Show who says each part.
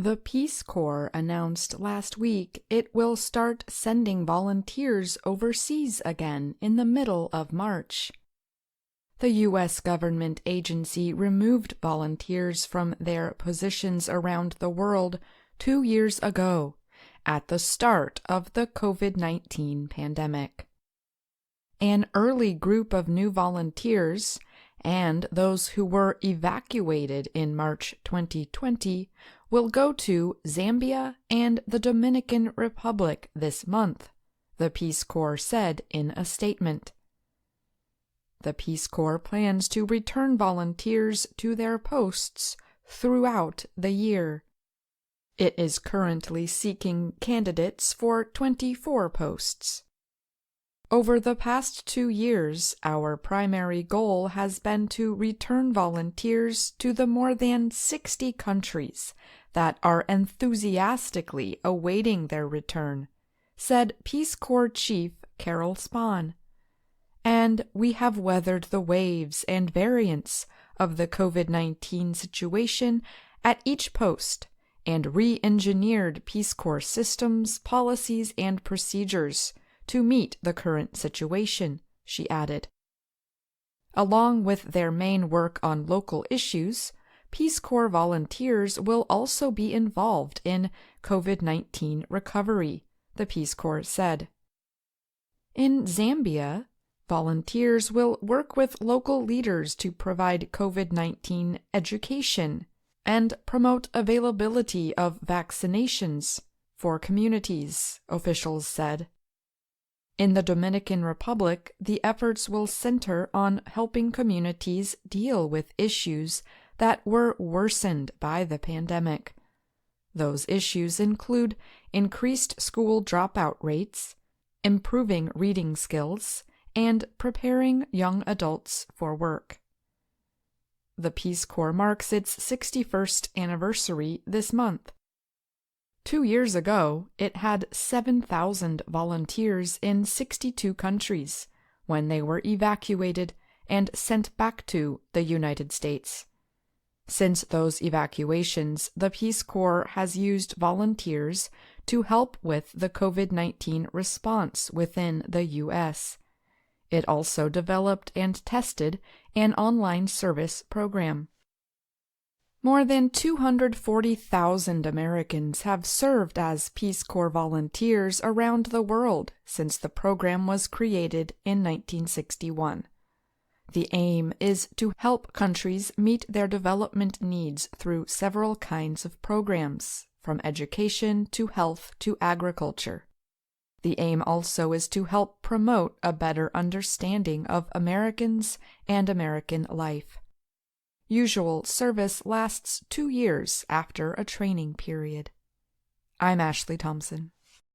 Speaker 1: The Peace Corps announced last week it will start sending volunteers overseas again in the middle of March. The U.S. government agency removed volunteers from their positions around the world 2 years ago, at the start of the COVID-19 pandemic. An early group of new volunteers, and those who were evacuated in March 2020, will go to Zambia and the Dominican Republic this month, the Peace Corps said in a statement. The Peace Corps plans to return volunteers to their posts throughout the year. It is currently seeking candidates for 24 posts. Over the past 2 years, our primary goal has been to return volunteers to the more than 60 countries that are enthusiastically awaiting their return, said Peace Corps Chief Carol Spahn. And we have weathered the waves and variants of the COVID-19 situation at each post and re-engineered Peace Corps systems, policies, and procedures to meet the current situation, she added. Along with their main work on local issues, Peace Corps volunteers will also be involved in COVID-19 recovery, the Peace Corps said. In Zambia, volunteers will work with local leaders to provide COVID-19 education and promote availability of vaccinations for communities, officials said. In the Dominican Republic, the efforts will center on helping communities deal with issues that were worsened by the pandemic. Those issues include increased school dropout rates, improving reading skills, and preparing young adults for work. The Peace Corps marks its 61st anniversary this month. 2 years ago, it had 7,000 volunteers in 62 countries when they were evacuated and sent back to the United States. Since those evacuations, the Peace Corps has used volunteers to help with the COVID-19 response within the U.S. It also developed and tested an online service program. More than 240,000 Americans have served as Peace Corps volunteers around the world since the program was created in 1961. The aim is to help countries meet their development needs through several kinds of programs, from education to health to agriculture. The aim also is to help promote a better understanding of Americans and American life. Usual service lasts 2 years after a training period. I'm Ashley Thompson.